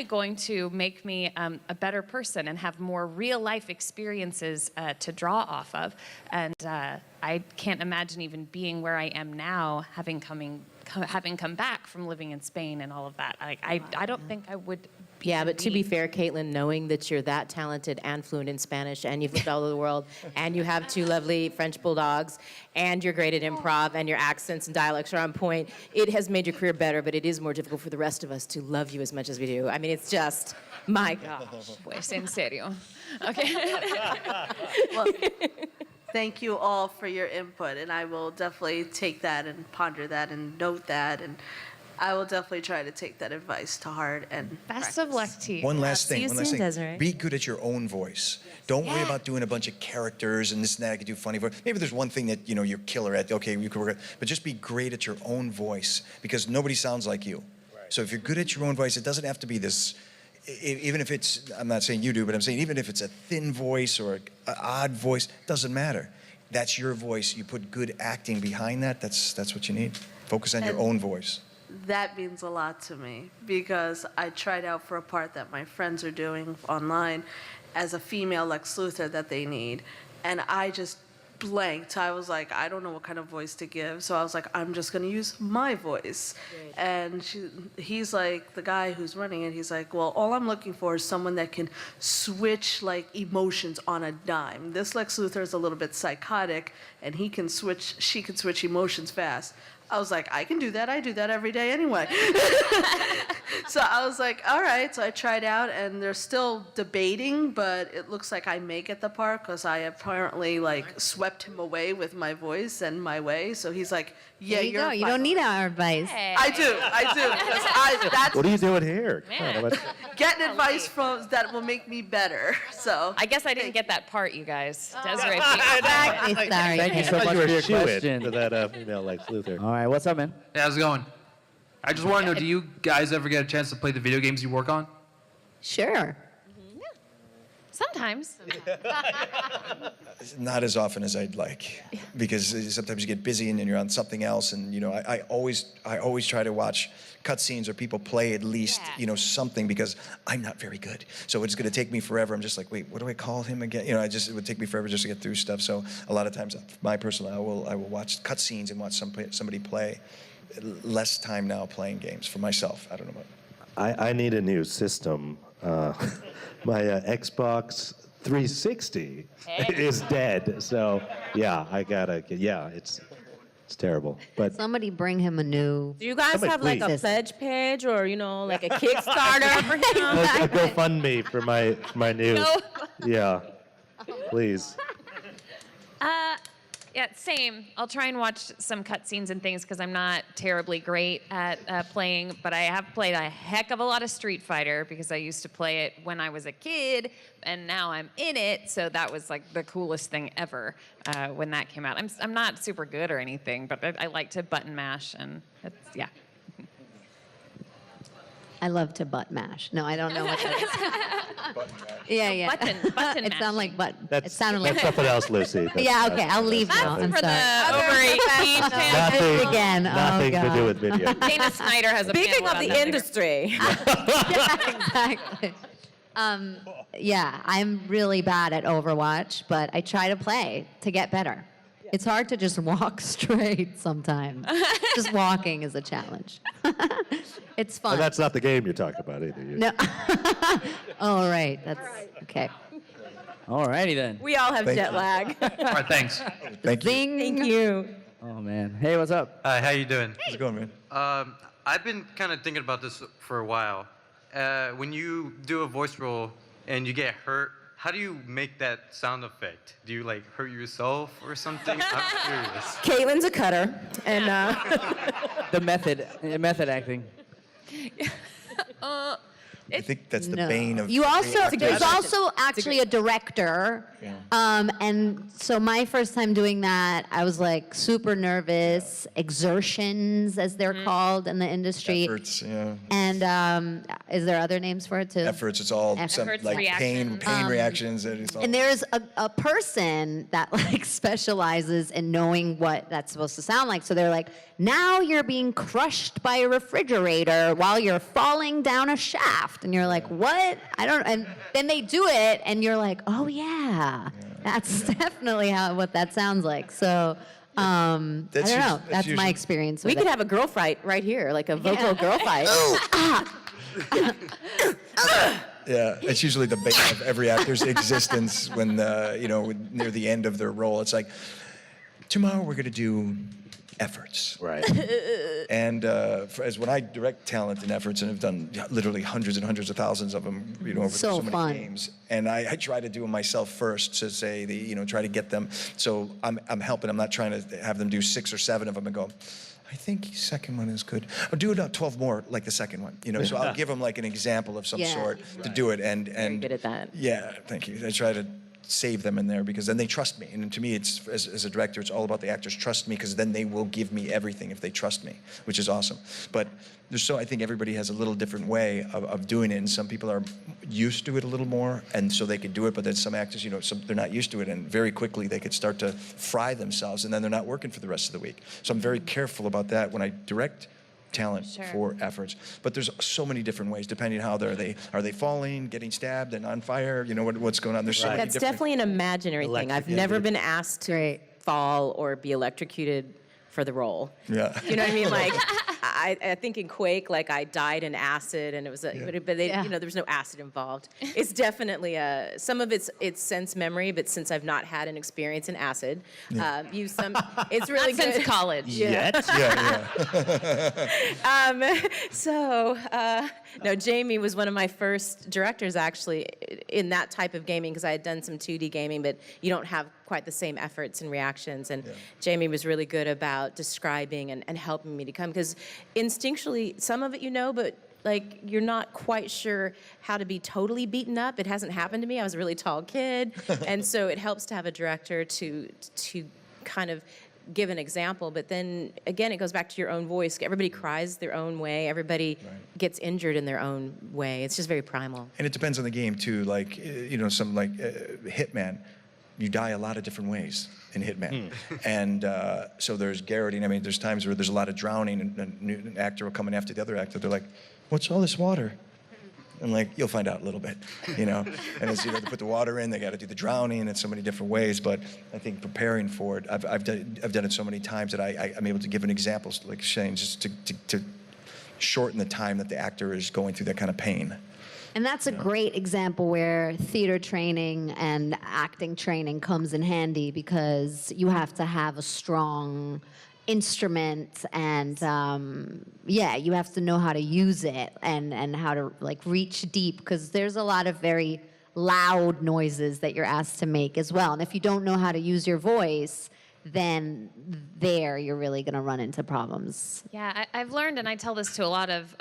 going to make me a better person and have more real life experiences to draw off of. And I can't imagine even being where I am now, having come back from living in Spain and all of that. I don't think I would. Yeah, but to be fair, Caitlin, knowing that you're that talented and fluent in Spanish, and you've lived all over the world, and you have 2 lovely French bulldogs, and you're great at improv, and your accents and dialects are on point, it has made your career better, but it is more difficult for the rest of us to love you as much as we do. I mean, it's just, my gosh. Pues en serio. Okay. Well, thank you all for your input, and I will definitely take that and ponder that and note that, and I will definitely try to take that advice to heart and Best of luck to you. One last See thing. you One last soon, thing. Desiree. Be good at your own voice. Don't worry about doing a bunch of characters and this and that. I could do funny voice. Maybe there's one thing that you're killer at. Okay, you could work at, but just be great at your own voice because nobody sounds like you. Right. So if you're good at your own voice, it doesn't have to be this. Even if it's, I'm not saying you do, but I'm saying even if it's a thin voice or an odd voice, doesn't matter. That's your voice. You put good acting behind that. That's what you need. Focus on your own voice. that means a lot to me because I tried out for a part that my friends are doing online as a female Lex Luthor that they need, and I just blanked. I was like, I don't know what kind of voice to give, so I was like, I'm just going to use my voice. Great. And he's like, the guy who's running it, he's like, well, all I'm looking for is someone that can switch like emotions on a dime. This Lex Luthor is a little bit psychotic, and she can switch emotions fast. I was like, I can do that. I do that every day anyway. So I was like, all right. So I tried out, and they're still debating, but it looks like I may get the part because I apparently like swept him away with my voice and my way. So he's like, yeah, there you go. You don't need our advice. Hey. I do. That's What are you doing here? Man. getting advice from that will make me better. So I guess I didn't get that part, you guys. Desiree. Exactly. Sorry. Thank you so Kate. much you for were your shoo-in question to that female Lex Luthor. All right, what's up, man? Hey, how's it going? I just want to know, do you guys ever get a chance to play the video games you work on? Sure. Sometimes. Not as often as I'd like, because sometimes you get busy and then you're on something else. And I always try to watch cutscenes or people play at least something, because I'm not very good. So it's going to take me forever. I'm just like, wait, what do I call him again? It would take me forever just to get through stuff. So a lot of times, my personal, I will watch cutscenes and watch somebody play. Less time now playing games for myself. I don't know about. I need a new system. My Xbox 360 is dead. So yeah, I gotta get. Yeah, it's terrible. But Somebody bring him a new. Do you guys Somebody have like a please. pledge page or like a Kickstarter for him? a GoFundMe for my new. No. Yeah, please. Yeah, same. I'll try and watch some cutscenes and things because I'm not terribly great at playing, but I have played a heck of a lot of Street Fighter because I used to play it when I was a kid, and now I'm in it, so that was like the coolest thing ever when that came out. I'm not super good or anything, but I like to button mash, and yeah. I love to butt mash. No, I don't know what that is. Yeah. Button It mash. sounded like butt. It sounded like. That's something else, Lucy. Yeah. Okay. I'll leave now. I'm For sorry. the over 18 channel. Nothing, Again. Oh, nothing to God. do with video. Dana Snyder has a Speaking panel of about the that later. industry, Yeah, exactly. Yeah, I'm really bad at Overwatch, but I try to play to get better. It's hard to just walk straight sometimes. Just walking is a challenge. It's fun. And that's not the game you're talking about either. No. Oh, right. That's okay. All righty then. we all have Thank jet you. lag. All right, thanks. Thank you. Zing. Thank you. Oh man. Hey, what's up? Hi, how you doing? How's it going, man? I've been kind of thinking about this for a while. When you do a voice roll and you get hurt, how do you make that sound effect? Do you like hurt yourself or something? I'm curious. Caitlin's a cutter, and The method acting. I think that's the No. bane of. You also creative there's process. also actually a director, and so my first time doing that, I was like super nervous. Exertions, as they're called in the industry, Efforts, yeah. and is there other names for it too? Efforts. It's all Efforts, like reactions. pain reactions. And it's all. And there's a person that like specializes in knowing what that's supposed to sound like. So they're like, now you're being crushed by a refrigerator while you're falling down a shaft. act, and you're like, what? I don't. And then they do it, and you're like, oh yeah, that's definitely what that sounds like. So. I don't know. That's my experience. We with could it. have a girl fight right here, like a vocal girl fight. Yeah, it's usually the bane of every actor's existence when, near the end of their role. It's like, tomorrow we're going to do efforts. Right. And as when I direct talent and efforts, and have done literally hundreds and hundreds of thousands of them, over So many fun. games, and I try to do them myself first to say try to get them. So I'm helping. I'm not trying to have them do 6 or 7 of them and go, I think the second one is good. I'll do it 12 more like the second one. So I'll give them like an example of some Yeah. sort to do it. And Very good at that. yeah, thank you. I try to save them in there because then they trust me. And to me, it's as a director, it's all about the actors trust me because then they will give me everything if they trust me, which is awesome. But I think everybody has a little different way of doing it, and some people are used to it a little more, and so they could do it. But then some actors, they're not used to it, and very quickly they could start to fry themselves, and then they're not working for the rest of the week. So I'm very careful about that when I direct talent for efforts. But there's so many different ways depending on how are they falling, getting stabbed, and on fire, what's going on. There's so many That's different. definitely an imaginary thing. I've never been asked to fall or be electrocuted for the role. Yeah. You know what I mean? Like, I think in Quake, like I died in acid, and it was, but they, there was no acid involved. It's definitely some of it's sense memory, but since I've not had an experience in acid, it's really Not good. since college. Yet? No, Jamie was one of my first directors actually in that type of gaming because I had done some 2D gaming, but you don't have quite the same efforts and reactions. And Jamie was really good about describing and helping me to come because instinctually, some of it but like you're not quite sure how to be totally beaten up. It hasn't happened to me. I was a really tall kid, and so it helps to have a director to kind of give an example, but then again, it goes back to your own voice. Everybody cries their own way. Everybody gets injured in their own way. It's just very primal. And it depends on the game too. Like, some like Hitman, you die a lot of different ways in Hitman. And so there's garroting. I mean, there's times where there's a lot of drowning, and an actor will come in after the other actor. They're like, what's all this water? And like, you'll find out a little bit, And as they put the water in, they got to do the drowning in so many different ways. But I think preparing for it, I've done it so many times that I'm able to give an example, like Shane, just to shorten the time that the actor is going through that kind of pain. And that's a great example where theater training and acting training comes in handy because you have to have a strong instrument and you have to know how to use it and how to like reach deep because there's a lot of very loud noises that you're asked to make as well. And if you don't know how to use your voice, then you're really going to run into problems. Yeah, I've learned, and I tell this to a lot of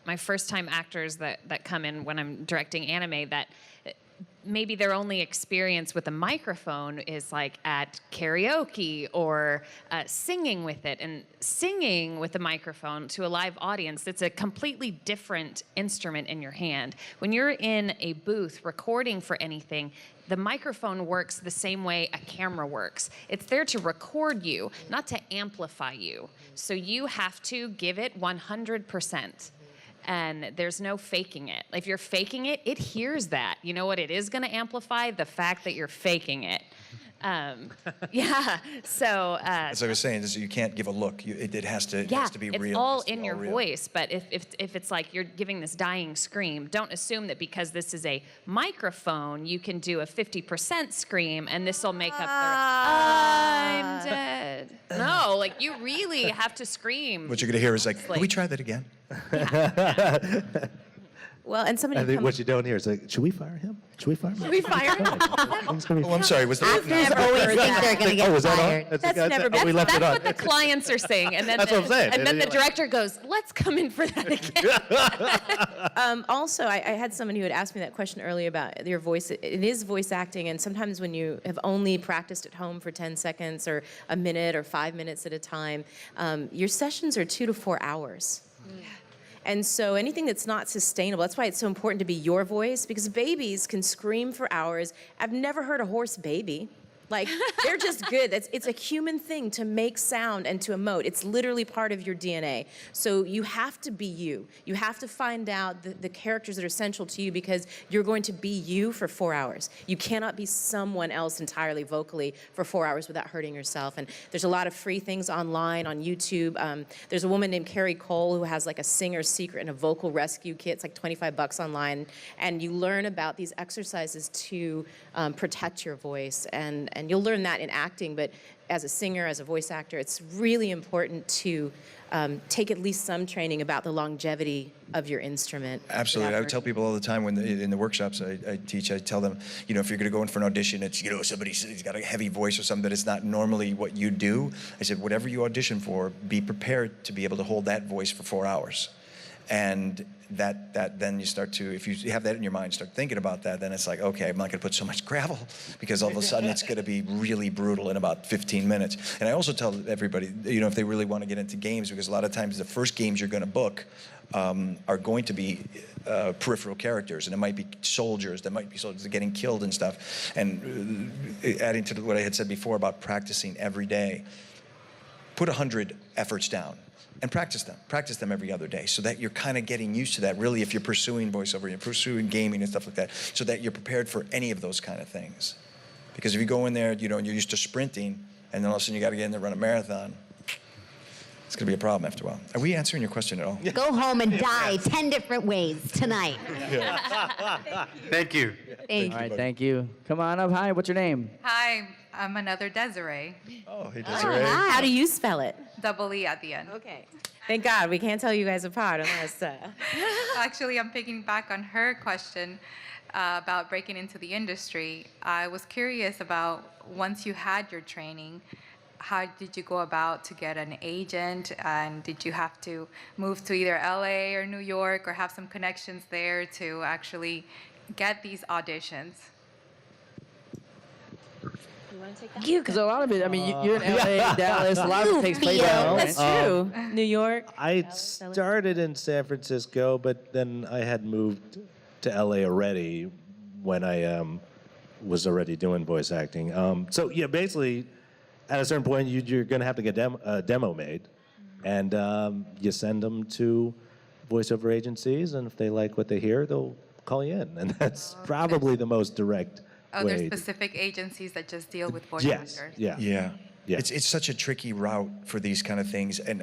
my first-time actors that come in when I'm directing anime, that maybe their only experience with a microphone is like at karaoke or singing with it. And singing with a microphone to a live audience, it's a completely different instrument in your hand. When you're in a booth recording for anything, the microphone works the same way a camera works. It's there to record you, not to amplify you. So you have to give it 100%. And there's no faking it. If you're faking it, it hears that. You know what it is going to amplify? The fact that you're faking it. So as I was saying, is you can't give a look. It has to be real. It's all in your voice. But if it's like you're giving this dying scream, don't assume that because this is a microphone, you can do a 50% scream and this will make up the I'm dead. No, like you really have to scream. What you're going to hear is like, can we try that again? Well, and somebody I think what you don't hear is like, should we fire him? Should we fire him? Should we fire him? Oh, I'm sorry. Was the Actors always think they're going to get was that fired. on? That's never been- we left That's it on. what the clients are saying. And then That's what I'm saying. And then the director goes, let's come in for that again. Also, I had someone who had asked me that question earlier about your voice. It is voice acting, and sometimes when you have only practiced at home for 10 seconds or a minute or 5 minutes at a time, your sessions are 2 to 4 hours. And so anything that's not sustainable, that's why it's so important to be your voice, because babies can scream for hours. I've never heard a hoarse baby. Like, they're just good. It's a human thing to make sound and to emote. It's literally part of your DNA. So you have to be you. You have to find out the characters that are central to you, because you're going to be you for 4 hours. You cannot be someone else entirely vocally for 4 hours without hurting yourself. And there's a lot of free things online, on YouTube. There's a woman named Carrie Cole who has like a singer's secret and a vocal rescue kit. It's like $25 online. And you learn about these exercises to protect your voice. And you'll learn that in acting, but as a singer, as a voice actor, it's really important to take at least some training about the longevity of your instrument. Absolutely. I tell people all the time when in the workshops I teach, I tell them, you know, if you're going to go in for an audition, it's, you know, somebody's got a heavy voice or something that is not normally what you do. I said, whatever you audition for, be prepared to be able to hold that voice for 4 hours. And that then you start to, if you have that in your mind, start thinking about that, then it's like, okay, I'm not going to put so much gravel, because all of a sudden it's going to be really brutal in about 15 minutes. And I also tell everybody, you know, if they really want to get into games, because a lot of times the first games you're going to book are going to be peripheral characters, and it might be soldiers, that might be soldiers getting killed and stuff. And adding to what I had said before about practicing every day, put 100 efforts down. And practice them every other day, so that you're kind of getting used to that, really, if you're pursuing voiceover, you're pursuing gaming and stuff like that, so that you're prepared for any of those kind of things. Because if you go in there, you know, and you're used to sprinting, and then all of a sudden you got to get in there and run a marathon, it's going to be a problem after a while. Are we answering your question at all? Go home and die 10 different ways tonight. Thank you. Thank All you. right, thank you. Come on up. Hi, what's your name? Hi, I'm another Desiree. Oh, hey, Oh, Desiree. hi. How do you spell it? Double E at the end. Okay. Thank God, we can't tell you guys apart unless... Actually, I'm picking back on her question about breaking into the industry. I was curious about, once you had your training, how did you go about to get an agent? And did you have to move to either LA or New York, or have some connections there to actually get these auditions? Because a lot of it, I mean, you're in LA, Dallas, a lot of it takes place down, That's right? true. New York. I started in San Francisco, but then I had moved to LA already when I was already doing voice acting. So yeah, basically, at a certain point, you're going to have to get a demo made, and you send them to voiceover agencies, and if they like what they hear, they'll call you in, and that's probably the most direct Oh, way. there's specific agencies that just deal with voice Yes, actors. yeah. Yeah. Yeah. It's such a tricky route for these kind of things, and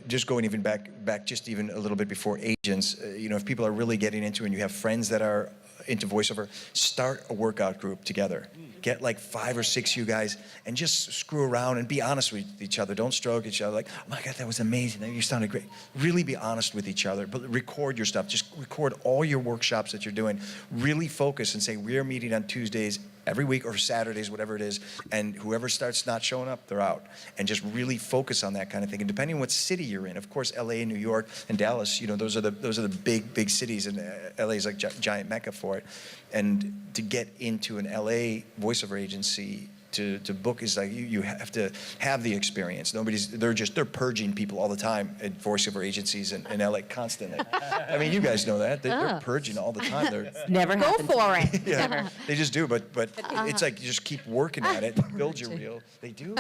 just going even back just even a little bit before agents, you know, if people are really getting into it and you have friends that are into voiceover, start a workout group together. Get like 5 or 6 you guys and just screw around and be honest with each other. Don't stroke each other like, oh my God, that was amazing. You sounded great. Really be honest with each other, but record your stuff. Just record all your workshops that you're doing. Really focus and say, we're meeting on Tuesdays every week, or Saturdays, whatever it is, and whoever starts not showing up, they're out. And just really focus on that kind of thing. And depending on what city you're in, of course, LA, New York, and Dallas, you know, those are the big cities, and LA is like giant mecca for it. And to get into an LA voiceover agency to book is like, you have to have the experience. They're purging people all the time at voiceover agencies in LA constantly. I mean, you guys know that. They're purging all the time. They're Never Go happened. for it. yeah, they just do, but it's like you just keep working at it, build your reel. They do.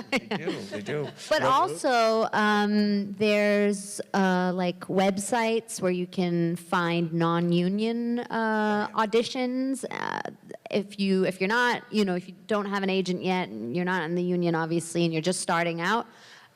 But also, there's like websites where you can find non-union auditions. If you're not, you know, if you don't have an agent yet, and you're not in the union, obviously, and you're just starting out,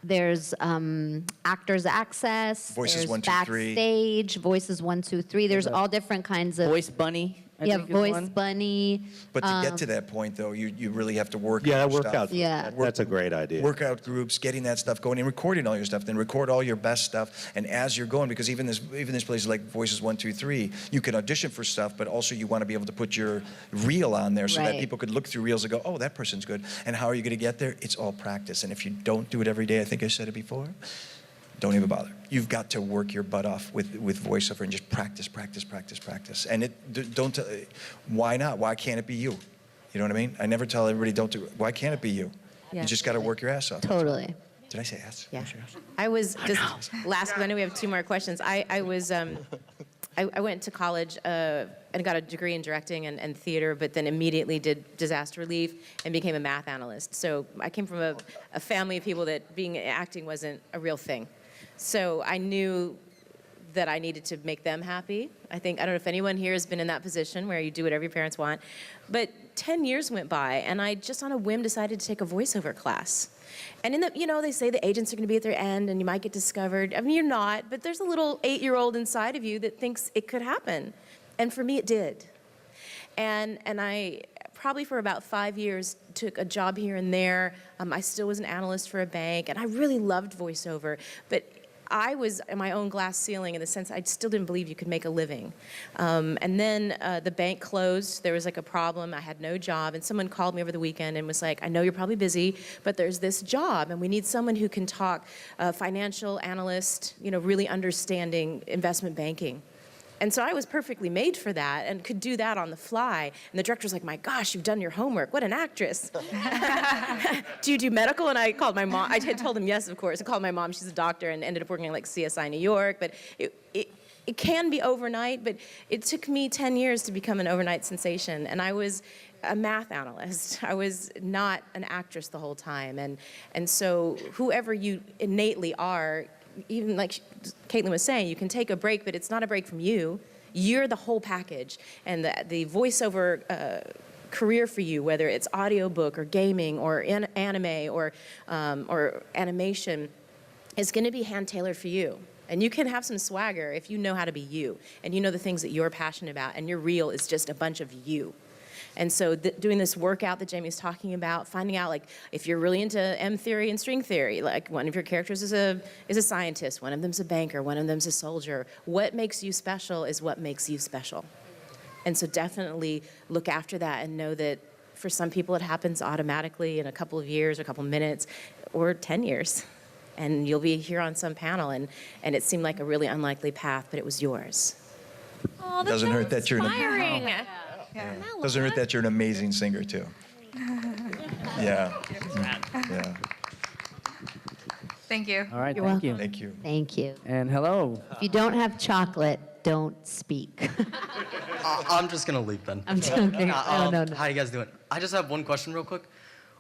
there's Actors Access. Voices there's 1, 2, 3. Backstage, Voices 1, 2, 3. There's all different kinds of. Voice Bunny, I Yeah, think is Voice one. Bunny. But to get to that point, though, you really have to work. Yeah, on your workout. stuff. Yeah. That's a great idea. Workout groups, getting that stuff going, and recording all your stuff. Then record all your best stuff, and as you're going, because even this place like Voices 1, 2, 3, you can audition for stuff, but also you want to be able to put your reel on there so that Right. people could look through reels and go, oh, that person's good. And how are you going to get there? It's all practice. And if you don't do it every day, I think I said it before, don't even bother. You've got to work your butt off with voiceover and just practice. And why not? Why can't it be you? You know what I mean? I never tell everybody don't do it. Why can't it be you? Yeah. You just got to work your ass off. Totally. Did I say ass? Yeah. Did I say ass? I was just last. I know we have 2 more questions. I was I went to college and got a degree in directing and theater, but then immediately did disaster relief and became a math analyst. So I came from a family of people that being acting wasn't a real thing. So I knew that I needed to make them happy. I don't know if anyone here has been in that position where you do whatever your parents want, but 10 years went by and I just on a whim decided to take a voiceover class. And they say the agents are gonna be at their end and you might get discovered. I mean, you're not, but there's a little 8-year-old inside of you that thinks it could happen. And for me, it did. And I probably for about 5 years took a job here and there. I still was an analyst for a bank and I really loved voiceover, but I was in my own glass ceiling in the sense I still didn't believe you could make a living. And then the bank closed. There was like a problem. I had no job. And someone called me over the weekend and was like, I know you're probably busy, but there's this job and we need someone who can talk financial analyst, really understanding investment banking. And so I was perfectly made for that and could do that on the fly. And the director's like, my gosh, you've done your homework. What an actress. Do you do medical? And I called my mom. I had told him yes, of course. I called my mom. She's a doctor and ended up working like CSI New York. But it can be overnight, but it took me 10 years to become an overnight sensation. And I was a math analyst. I was not an actress the whole time. And so whoever you innately are, even like Caitlin was saying, you can take a break, but it's not a break from you. You're the whole package. And the voiceover career for you, whether it's audiobook or gaming or anime or animation, is going to be hand-tailored for you. And you can have some swagger if you know how to be you, and you know the things that you're passionate about, and your reel is just a bunch of you. And so doing this workout that Jamie's talking about, finding out like if you're really into M theory and string theory, like one of your characters is a scientist, one of them's a banker, one of them's a soldier. What makes you special is what makes you special. And so definitely look after that and know that for some people it happens automatically in a couple of years or a couple of minutes or 10 years. And you'll be here on some panel and it seemed like a really unlikely path, but it was yours. Oh, that's Doesn't so hurt that you're inspiring. Doesn't hurt that you're an amazing singer too. Yeah. Yeah. Thank you. All right, You're thank welcome. you. Thank you. Thank you. And hello. If you don't have chocolate, don't speak. I'm just gonna leave then. I'm joking. No. How you guys doing? I just have one question real quick.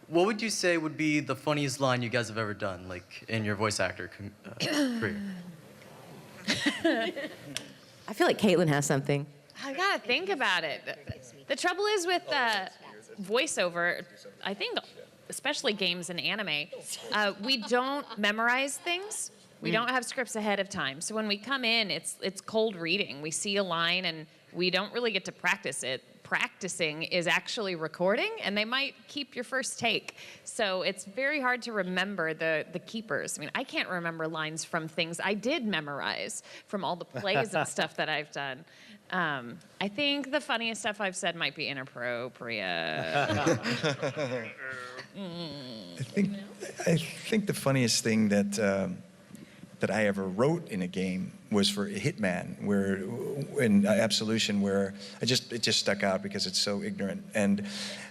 What would you say would be the funniest line you guys have ever done, like in your voice actor career? I feel like Caitlin has something. I gotta think about it. The trouble is with voiceover, I think, especially games and anime, we don't memorize things. We don't have scripts ahead of time. So when we come in, it's cold reading. We see a line and we don't really get to practice it. Practicing is actually recording, and they might keep your first take. So it's very hard to remember the keepers. I mean, I can't remember lines from things I did memorize from all the plays and stuff that I've done. I think the funniest stuff I've said might be inappropriate. I think the funniest thing that I ever wrote in a game was for Hitman, where in Absolution, where it just stuck out because it's so ignorant. And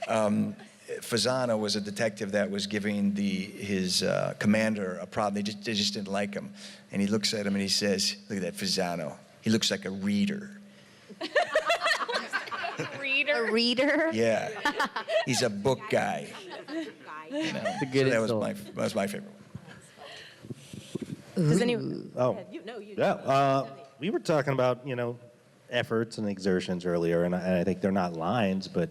Fasano was a detective that was giving his commander a problem. They just didn't like him, and he looks at him and he says, "Look at that Fasano. He looks like a reader." A reader? Yeah, he's a book guy. You know? It's a good So insult. that was my favorite. Does anyone? Oh, yeah. We were talking about, efforts and exertions earlier, and I think they're not lines, but,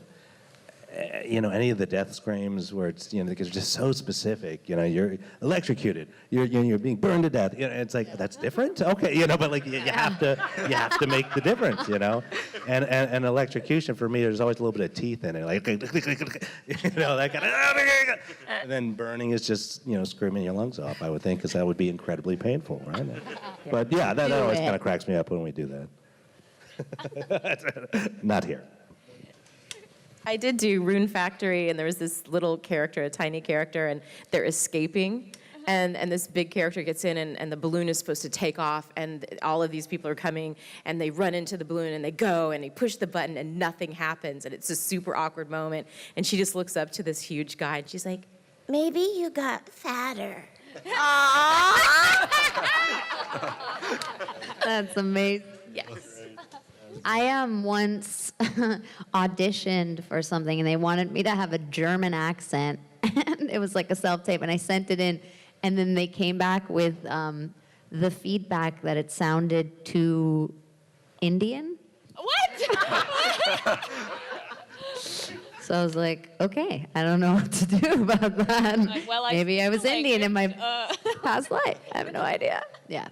any of the death screams where it's, because it's just so specific, you're electrocuted, you're being burned to death. It's like, that's different? Okay, but like you have to make the difference, And electrocution for me, there's always a little bit of teeth in it, like, that kind of, and then burning is just, screaming your lungs off, I would think, because that would be incredibly painful, right? But yeah, that always kind of cracks me up when we do that. Not here. I did do Rune Factory, and there was this little character, a tiny character, and they're escaping. And this big character gets in, and the balloon is supposed to take off, and all of these people are coming, and they run into the balloon, and they go, and they push the button, and nothing happens, and it's a super awkward moment. And she just looks up to this huge guy, and she's like, "Maybe you got fatter." That's amazing. Yes. I once auditioned for something, and they wanted me to have a German accent, and it was like a self-tape, and I sent it in, and then they came back with the feedback that it sounded too Indian. What? So I was like, okay, I don't know what to do about that. Like, well, Maybe I was feel like Indian in my it, past life. I have no idea. Yeah.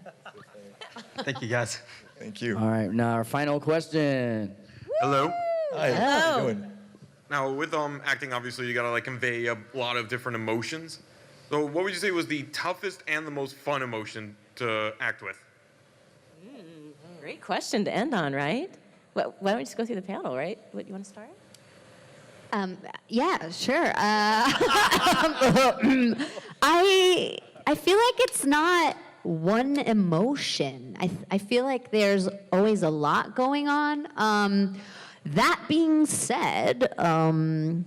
Thank you, guys. Thank you. All right, now our final question. Hello. Hi, how you doing? Now, with acting, obviously, you gotta like convey a lot of different emotions. So, what would you say was the toughest and the most fun emotion to act with? Great question to end on, right? Why don't we just go through the panel, right? What, you want to start? Yeah, sure. I feel like it's not one emotion. I feel like there's always a lot going on. That being said, in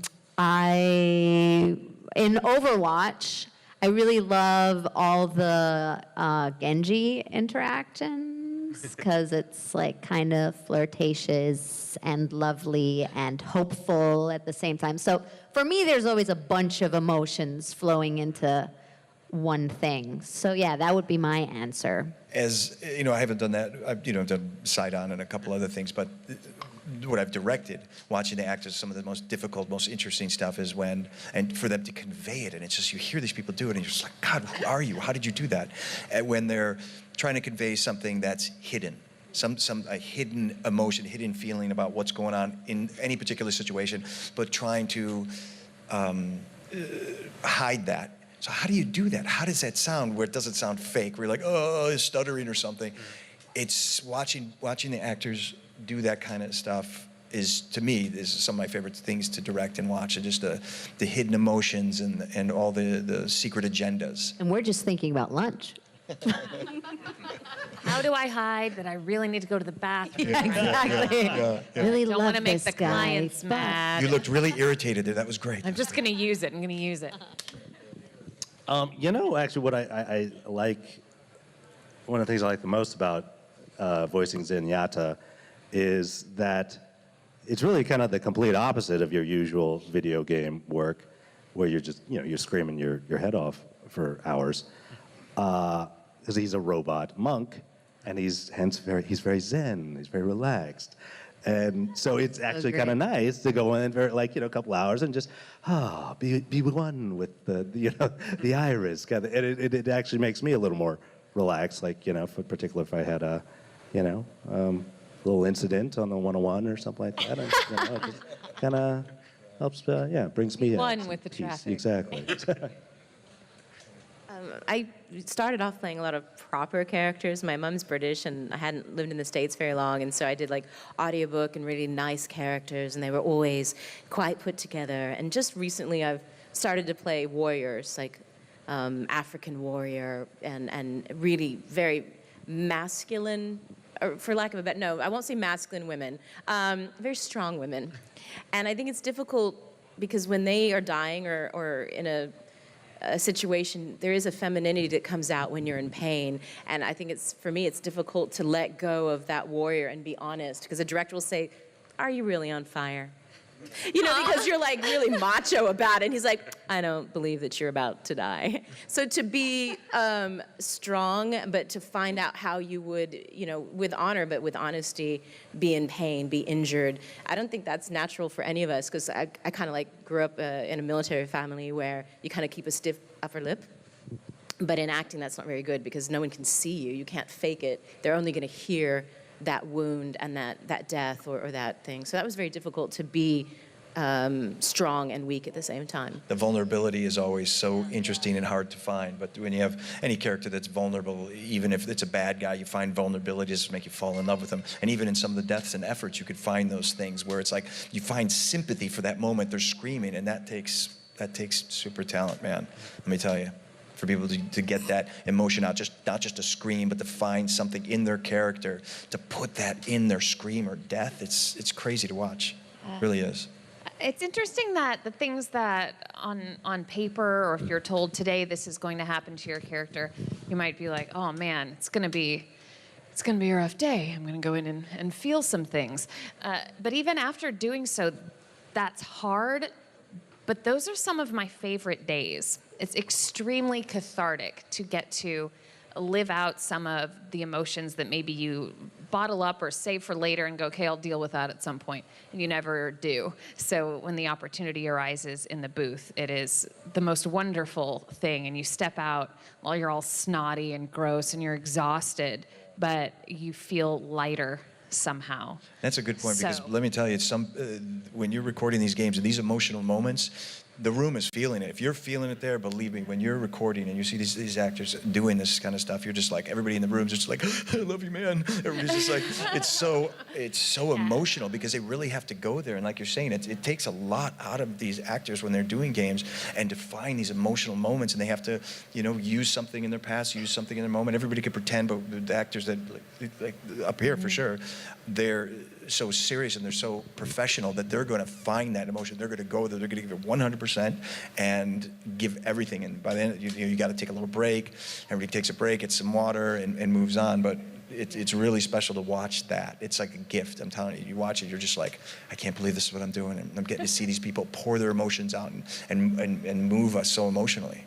Overwatch, I really love all the Genji interactions because it's like kind of flirtatious and lovely and hopeful at the same time. So for me, there's always a bunch of emotions flowing into one thing. So yeah, that would be my answer. As you know, I haven't done that. I've done side-on and a couple other things, but what I've directed, watching the actors, some of the most difficult, most interesting stuff is when, and for them to convey it, and it's just, you hear these people do it, and you're just like, God, who are you? How did you do that? And when they're trying to convey something that's hidden, a hidden emotion, hidden feeling about what's going on in any particular situation, but trying to hide that. So how do you do that? How does that sound where it doesn't sound fake, where you're like, oh, it's stuttering or something? It's watching the actors do that kind of stuff is, to me, is some of my favorite things to direct and watch, and just the hidden emotions and all the secret agendas. And we're just thinking about lunch. How do I hide that I really need to go to the bathroom? Yeah, exactly. Really Don't love want to make this the guy, clients but- mad. You looked really irritated there. That was great. I'm just going to use it. I'm going to use it. Actually, what I like, one of the things I like the most about voicing Zenyatta is that it's really kind of the complete opposite of your usual video game work, where you're just, you're screaming your head off for hours. Because he's a robot monk, and he's very zen, he's very relaxed. And so it's actually kind of nice to go in for a couple hours and just be one with the iris. And it actually makes me a little more relaxed. For particular, if I had a little incident on the 101 or something like that, and, it just kind of helps. Brings me One with the peace. traffic. Exactly. I started off playing a lot of proper characters. My mom's British, and I hadn't lived in the States very long, and so I did audiobook and really nice characters, and they were always quite put together. And just recently, I've started to play warriors, African warrior, and really very masculine, or for lack of a better, no, I won't say masculine women, very strong women. And I think it's difficult because when they are dying or in a situation, there is a femininity that comes out when you're in pain. And I think for me, it's difficult to let go of that warrior and be honest, because a director will say, are you really on fire? Because you're really macho about it. And he's like, I don't believe that you're about to die. So to be strong, but to find out how you would, with honor, but with honesty, be in pain, be injured. I don't think that's natural for any of us, because I kind of grew up in a military family where you kind of keep a stiff upper lip. But in acting, that's not very good, because no one can see you. You can't fake it. They're only going to hear that wound and that death or that thing. So that was very difficult to be strong and weak at the same time. The vulnerability is always so interesting and hard to find, but when you have any character that's vulnerable, even if it's a bad guy, you find vulnerabilities to make you fall in love with them. And even in some of the deaths and efforts, you could find those things where it's like you find sympathy for that moment. They're screaming, and that takes super talent, man. Let me tell you. For people to get that emotion out, not just a scream, but to find something in their character, to put that in their scream or death, it's crazy to watch. It really is. It's interesting that the things that on paper, or if you're told today this is going to happen to your character, you might be like, oh man, it's gonna be it's going to be a rough day. I'm going to go in and feel some things. But even after doing so, that's hard. But those are some of my favorite days. It's extremely cathartic to get to live out some of the emotions that maybe you bottle up or save for later and go, okay, I'll deal with that at some point, and you never do. So when the opportunity arises in the booth, it is the most wonderful thing, and you step out while you're all snotty and gross and you're exhausted, but you feel lighter somehow. That's a good point, because So- let me tell you, when you're recording these games and these emotional moments, the room is feeling it. If you're feeling it there, believe me, when you're recording and you see these actors doing this kind of stuff, you're just like, everybody in the room's just like, I love you, man. Everybody's just like, it's so emotional, because they really have to go there. And like you're saying, it takes a lot out of these actors when they're doing games, and to find these emotional moments, and they have to, use something in their past, use something in their moment. Everybody could pretend, but the actors that, like up here for sure, they're so serious and they're so professional that they're going to find that emotion. They're going to go there. They're going to give it 100% and give everything. And by the end, you got to take a little break. Everybody takes a break, gets some water, and moves on. But it's really special to watch that. It's like a gift. I'm telling you. You watch it, you're just like, I can't believe this is what I'm doing. And I'm getting to see these people pour their emotions out and move us so emotionally.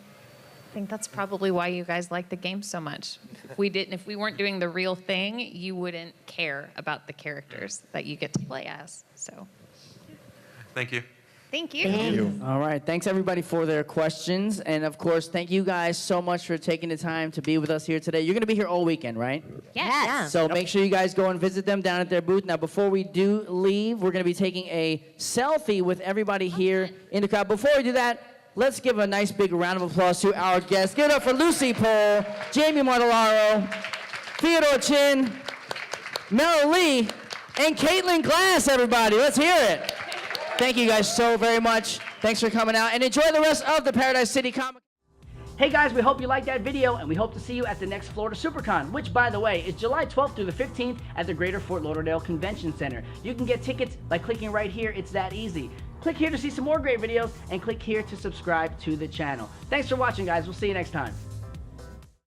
I think that's probably why you guys like the game so much. If we weren't doing the real thing, you wouldn't care about the characters that you get to play as. So, Thank you. thank you. All right. Thanks, everybody, for their questions. And, of course, thank you guys so much for taking the time to be with us here today. You're going to be here all weekend, right? Yes. So make sure you guys go and visit them down at their booth. Now, before we do leave, we're going to be taking a selfie with everybody here in the crowd. Before we do that, let's give a nice big round of applause to our guests. Give it up for Lucie Pohl, Jamie Mortellaro, Feodor Chin, Mela Lee, and Caitlin Glass, everybody. Let's hear it. Thank you guys so very much. Thanks for coming out, and enjoy the rest of the Paradise City Comic. Hey guys, we hope you liked that video, and we hope to see you at the next Florida SuperCon, which, by the way, is July 12th through the 15th at the Greater Fort Lauderdale Convention Center. You can get tickets by clicking right here. It's that easy. Click here to see some more great videos, and click here to subscribe to the channel. Thanks for watching, guys. We'll see you next time.